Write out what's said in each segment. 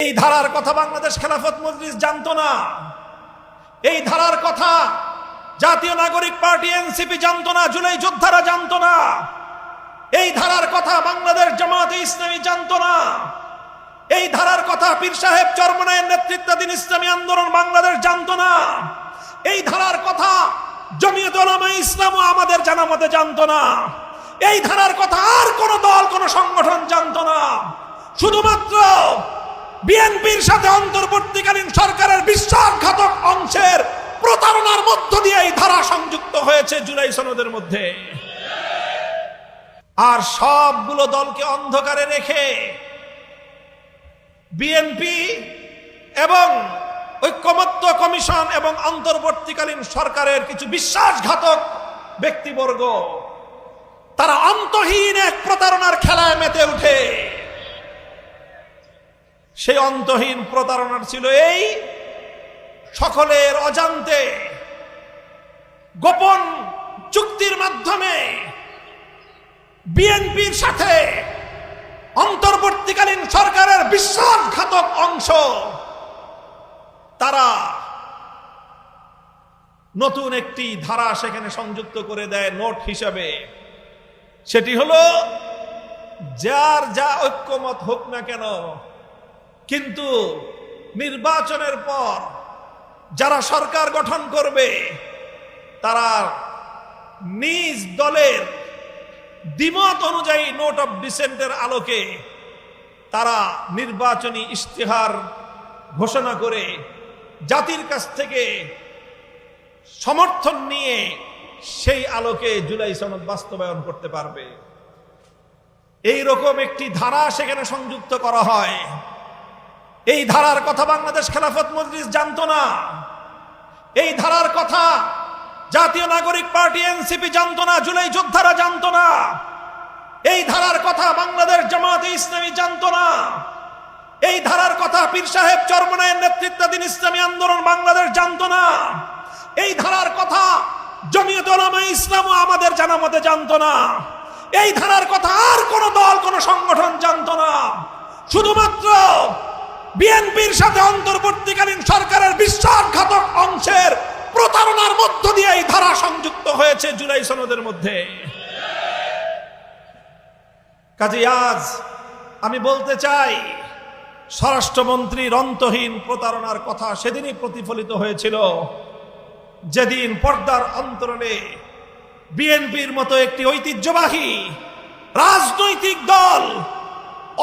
এই ধারার কথা বাংলাদেশ খেলাফত মজলিস জানতো না। এই ধারার কথা জাতীয় নাগরিক পার্টি এনসিপি জানতো না, জুলাই যোদ্ধারা জানতো না। এই ধারার কথা বাংলাদেশ জামায়াতে ইসলামী জানতো না। এই ধারার কথা পীর সাহেব চরমনায়ের নেতৃত্বাধীন ইসলামী আন্দোলন বাংলাদেশ জানতো না। এই ধারার কথা জমিয়ত উলামায়ে ইসলামও আমাদের জানা মতে জানতো না। এই ধারার কথা আর কোন দল কোন সংগঠন জানতো না। শুধুমাত্র বিএনপির সাথে অন্তর্বর্তীকালীন সরকারের বিশ্বাসঘাতক অংশের প্রতারণার মধ্য দিয়ে এই ধারা সংযুক্ত হয়েছে জুলাই সনদের মধ্যে। আর সবগুলো দলকে অন্ধকারে রেখে বিএনপি এবং ঐক্যমত্য কমিশন এবং অন্তর্বর্তীকালীন সরকারের কিছু বিশ্বাসঘাতক ব্যক্তিবর্গ তারা অন্তহীন এক প্রতারণার খেলায় মেতে উঠে। সেই অন্তহীন প্রতারণার ছিল এই, সকলের অজান্তে গোপন চুক্তির মাধ্যমে বিএনপির সাথে অন্তর্বর্তীকালীন সরকারের বিশ্বাসঘাতক অংশ তারা নতুন একটি ধারা সেখানে সংযুক্ত করে দেয় নোট হিসাবে। সেটি হলো, যার যা ঐক্যমত হোক না কেন, কিন্তু নির্বাচনের পর যারা সরকার গঠন করবে তারা নিজ দলের দ্বিমত অনুযায়ী নোট অফ ডিসেন্টের আলোকে তারা নির্বাচনী ইশতেহার ঘোষণা করে জাতির কাছ থেকে সমর্থন নিয়ে সেই আলোকে জুলাই সনদ বাস্তবায়ন করতে পারবে। এই রকম একটি ধারা সেখানে সংযুক্ত করা হয়। এই ধারার কথা বাংলাদেশ খেলাফত মজলিস জানতো না। এই ধারার কথা জাতীয় নাগরিক পার্টি এনসিপি জানতো না, জুলাই যোদ্ধারা জানতো না। এই ধারার কথা বাংলাদেশ জামায়াতে ইসলামী জানতো না। এই ধারার কথা পীর সাহেব চরমনায়ের নেতৃত্বাধীন ইসলামী আন্দোলন বাংলাদেশ জানতো না। এই ধারার কথা জমিয়ত উলামায়ে ইসলামও আমাদের জানা মতে জানতো না। এই ধারার কথা আর কোন দল কোন সংগঠন জানতো না। শুধুমাত্র বিএনপির সাথে অন্তর্বর্তীকালীন সরকারের বিশ্বাসঘাতক অংশের প্রতারণার মধ্য দিয়ে এই ধারা সংযুক্ত হয়েছে জুলাই সনদের মধ্যে। কাজে আজ আমি বলতে চাই, স্বরাষ্ট্রমন্ত্রীর অন্তহীন প্রতারণার কথা সেদিনই প্রতিফলিত হয়েছিল যেদিন পর্দার অন্তরালে বিএনপির মতো একটি ঐতিহ্যবাহী রাজনৈতিক দল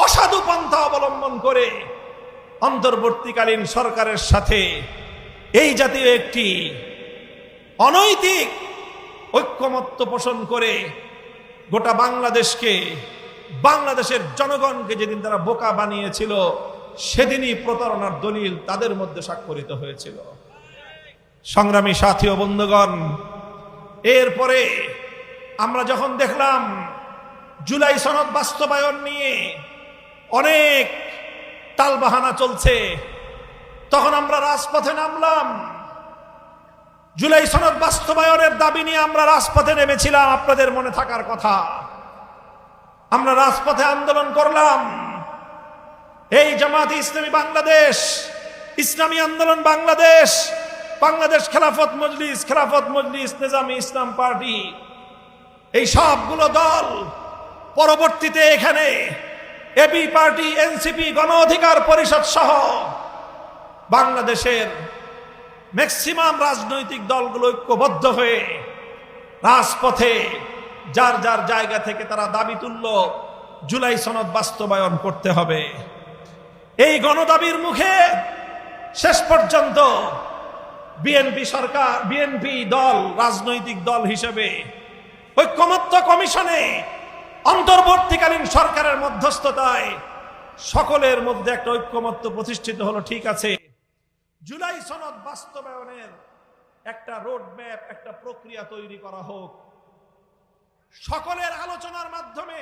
অসাধু পন্থা অবলম্বন করে অন্তর্বর্তীকালীন সরকারের সাথে এই জাতীয় একটি অনৈতিক ঐক্যমত্য পোষণ করে গোটা বাংলাদেশকে, বাংলাদেশের জনগণকে যেদিন তারা বোকা বানিয়েছিল, সেদিনই প্রতারণার দলিল তাদের মধ্যে স্বাক্ষরিত হয়েছিল। সংগ্রামী সাথী ও বন্ধুগণ, এরপরে আমরা যখন দেখলাম জুলাই সনদ বাস্তবায়ন নিয়ে অনেক টালবাহানা চলছে, তখন আমরা রাজপথে নামলাম। জুলাই সনদ বাস্তবায়নের দাবি নিয়ে আমরা রাজপথে নেমেছিলাম, আপনাদের মনে থাকার কথা। আমরা রাজপথে আন্দোলন করলাম। এই জামায়াতে ইসলামী বাংলাদেশ, ইসলামী আন্দোলন বাংলাদেশ, বাংলাদেশ খেলাফত মজলিস, নিজামী ইসলাম পার্টি, এই সবগুলো দল পরবর্তীতে এখানে এবি পার্টি, এনসিপি, গণ অধিকার পরিষদ সহ বাংলাদেশের ম্যাক্সিমাম রাজনৈতিক দলগুলো ঐক্যবদ্ধ হয়ে রাজপথে যার যার জায়গা থেকে তারা দাবি তুলল জুলাই সনদ বাস্তবায়ন করতে হবে। এই গণদাবির মুখে শেষ পর্যন্ত বিএনপি দল রাজনৈতিক দল হিসেবে ঐক্যমত্য কমিশনে অন্তর্বর্তীকালীন সরকারের মধ্যস্থতায় সকলের মধ্যে একটা ঐক্যমত্য প্রতিষ্ঠিত হলো। ঠিক আছে, জুলাই সনদ বাস্তবায়নের একটা রোড ম্যাপ, একটা প্রক্রিয়া তৈরি করা হোক। সকলের আলোচনার মাধ্যমে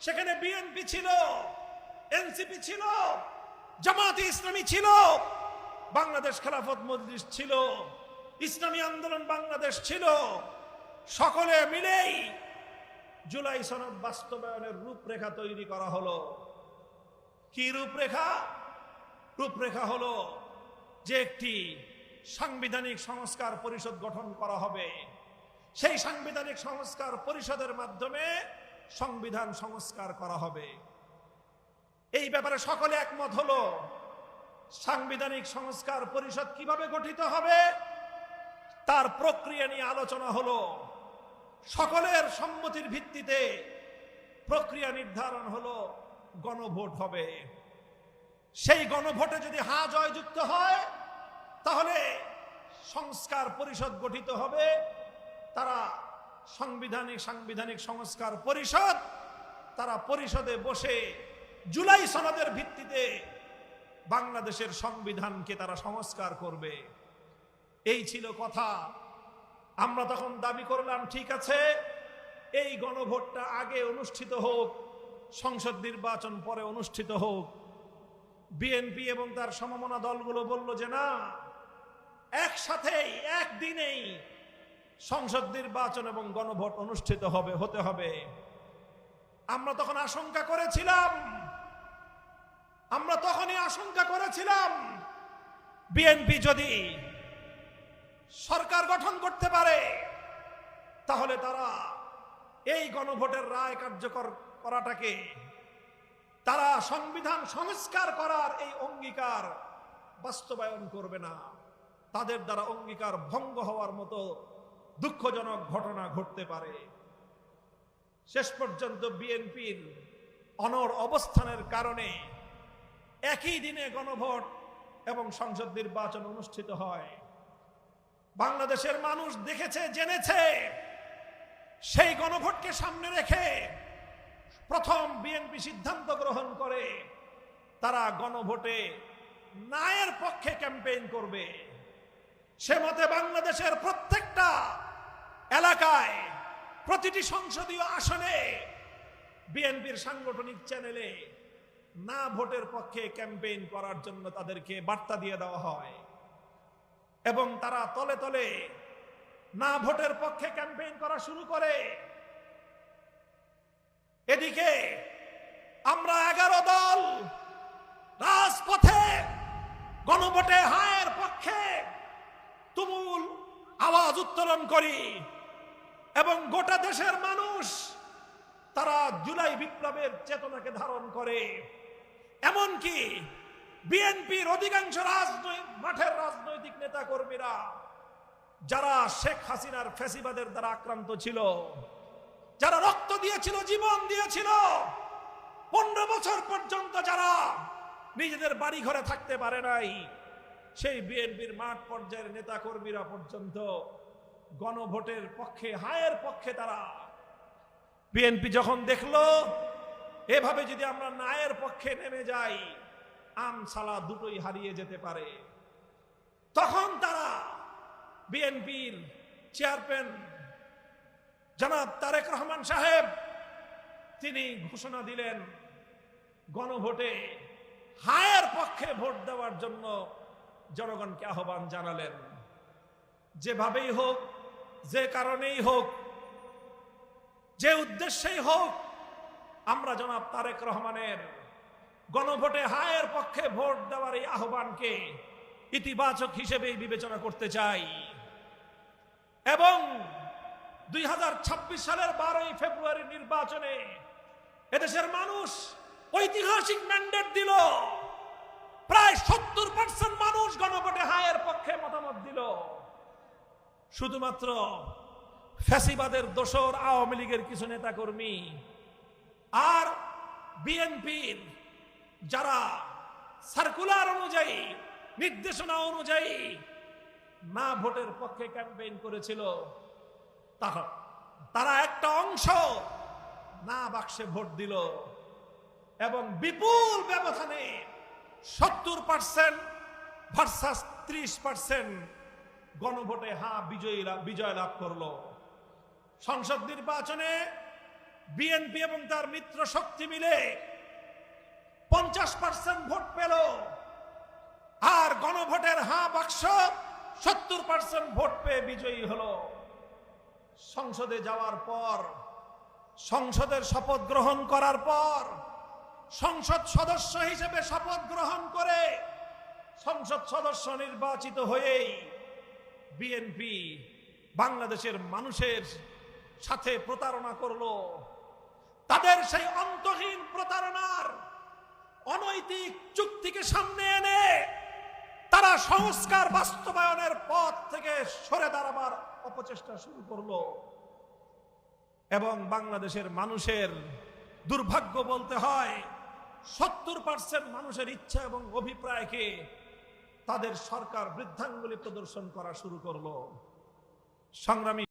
সেখানে বিএনপি ছিল, এনসিপি ছিল, জামায়াতে ইসলামী ছিল, বাংলাদেশ খেলাফত মজলিস ছিল, ইসলামী আন্দোলন বাংলাদেশ ছিল। সকলে মিলেই জুলাই সনদ বাস্তবায়নের রূপরেখা তৈরি করা হলো। কি রূপরেখা? রূপরেখা হলো যে একটি সাংবিধানিক সংস্কার পরিষদ গঠন করা হবে। সেই সাংবিধানিক সংস্কার পরিষদের মাধ্যমে সংবিধান সংস্কার করা হবে। এই ব্যাপারে সকলে একমত হলো। সাংবিধানিক সংস্কার পরিষদ কিভাবে গঠিত হবে তার প্রক্রিয়া নিয়ে আলোচনা হলো। সকলের সম্মতির ভিত্তিতে প্রক্রিয়া নির্ধারণ হলো, গণভোট হবে। সেই গণভোটে যদি হ্যাঁ জয়যুক্ত হয় তাহলে সংস্কার পরিষদ গঠিত হবে। তারা সাংবিধানিক সংস্কার পরিষদ, তারা পরিষদে বসে জুলাই সনদের ভিত্তিতে বাংলাদেশের সংবিধানকে তারা সংস্কার করবে। এই ছিল কথা। আমরা তখন দাবি করলাম, ঠিক আছে, এই গণভোটটা আগে অনুষ্ঠিত হোক, সংসদ নির্বাচন পরে অনুষ্ঠিত হোক। বিএনপি এবং তার সমমনা দলগুলো বলল যে না, একসাথেই একদিনেই সংসদ নির্বাচন এবং গণভোট অনুষ্ঠিত হতে হবে। আমরা তখন আশঙ্কা করেছিলাম বিএনপি যদি সরকার গঠন করতে পারে তাহলে তারা এই গণভোটের রায় কার্যকর করাটাকে, তারা সংবিধান সংস্কার করার এই অঙ্গীকার বাস্তবায়ন করবে না। তাদের দ্বারা অঙ্গীকার ভঙ্গ হওয়ার মতো দুঃখজনক ঘটনা ঘটতে পারে। শেষ পর্যন্ত বিএনপির অনড় অবস্থানের কারণে একই দিনে গণভোট এবং সংসদ নির্বাচন অনুষ্ঠিত হয়। বাংলাদেশের মানুষ দেখেছে, জেনেছে। সেই গণভোটকে সামনে রেখে প্রথম বিএনপি সিদ্ধান্ত গ্রহণ করে তারা গণভোটে ন্যায়ের পক্ষে ক্যাম্পেইন করবে। সে মতে বাংলাদেশের প্রত্যেকটা এলাকায়, প্রতিটি সংসদীয় আসনে বিএনপির সাংগঠনিক চ্যানেলে না ভোটের পক্ষে ক্যাম্পেইন করার জন্য তাদেরকে বার্তা দিয়ে দেওয়া হয় এবং তারা তলে তলে না ভোটের পক্ষে ক্যাম্পেইন করা শুরু করে। এদিকে আমরা 11 দল রাজপথে গণভোটে হায়ের পক্ষে তুমুল আওয়াজ উত্তোলন করি এবং গোটা দেশের মানুষ তারা জুলাই বিপ্লবের চেতনাকে ধারণ করে। এমনকি বিএনপির অধিকাংশ মাঠের রাজনৈতিক নেতা কর্মীরা যারা শেখ হাসিনার ফ্যাসিবাদের দ্বারা আক্রান্ত ছিল, যারা রক্ত দিয়েছিল, জীবন দিয়েছিল, 15 বছর পর্যন্ত যারা নিজেদের বাড়ি ঘরে থাকতে পারে নাই, সেই বিএনপির মাঠ পর্যায়ের নেতা কর্মীরা পর্যন্ত গণভোটের পক্ষে, হায়ের পক্ষে তারা। বিএনপি যখন দেখলো এভাবে যদি আমরা ন্যায়ের পক্ষে নেমে যাই আম সালা দুটোই হারিয়ে যেতে পারে, তখন তারা বিএনপির চেয়ারম্যান জনাব তারেক রহমান সাহেব তিনি ঘোষণা দিলেন, গণভোটে হায়ের পক্ষে ভোট দেওয়ার জন্য জনগণকে আহ্বান জানালেন। যেভাবেই হোক, যে কারণেই হোক, যে উদ্দেশ্যেই হোক, আমরা জনাব তারেক রহমানের গণভোটে হায়ের পক্ষে ভোট দেওয়ার এই আহ্বানকে ইতিবাচক হিসেবেই বিবেচনা করতে চাই এবং 2026 সালের 12 ফেব্রুয়ারি নির্বাচনে এদেশের মানুষ ঐতিহাসিক ম্যান্ডেট দিল। প্রায় 70% মানুষ গণভোটে হায়ের পক্ষে মতামত দিল। শুধুমাত্র ফ্যাসিবাদের দোসর আওয়ামী লীগের কিছু নেতাকর্মী আর বিএনপির যারা সার্কুলার অনুযায়ী, নির্দেশনা অনুযায়ী না ভোটের পক্ষে ক্যাম্পেইন করেছিল, তারা একটা অংশ না বাক্সে ভোট দিল এবং বিপুল ব্যবধানে 70% ভার্সাস 30% গণভোটে বিজয় লাভ করলো। সংসদ নির্বাচনে বিএনপি এবং তার মিত্র শক্তি মিলে 50% ভোট পেল আর গণভোটের বাক্স 70% ভোট পেয়ে বিজয়ী হলো। সংসদে যাওয়ার পর, সংসদের শপথ গ্রহণ করার পর, সংসদ সদস্য হিসেবে শপথ গ্রহণ করে সংসদ সদস্য নির্বাচিত হয়েই বিএনপি বাংলাদেশের মানুষের সাথে প্রতারণা করলো। তাদের সেই অন্তহীন প্রতারণার অনৈতিক চুক্তিকে সামনে এনে তারা সংস্কার বাস্তবায়নের পথ থেকে সরে দাঁড়াবার অপচেষ্টা শুরু করলো। এবং বাংলাদেশের মানুষের দুর্ভাগ্য বলতে হয়, 70% মানুষের ইচ্ছা এবং অভিপ্রায়কে তাদের সরকার বৃদ্ধাঙ্গুলি প্রদর্শন করা শুরু করলো। সংগ্রামী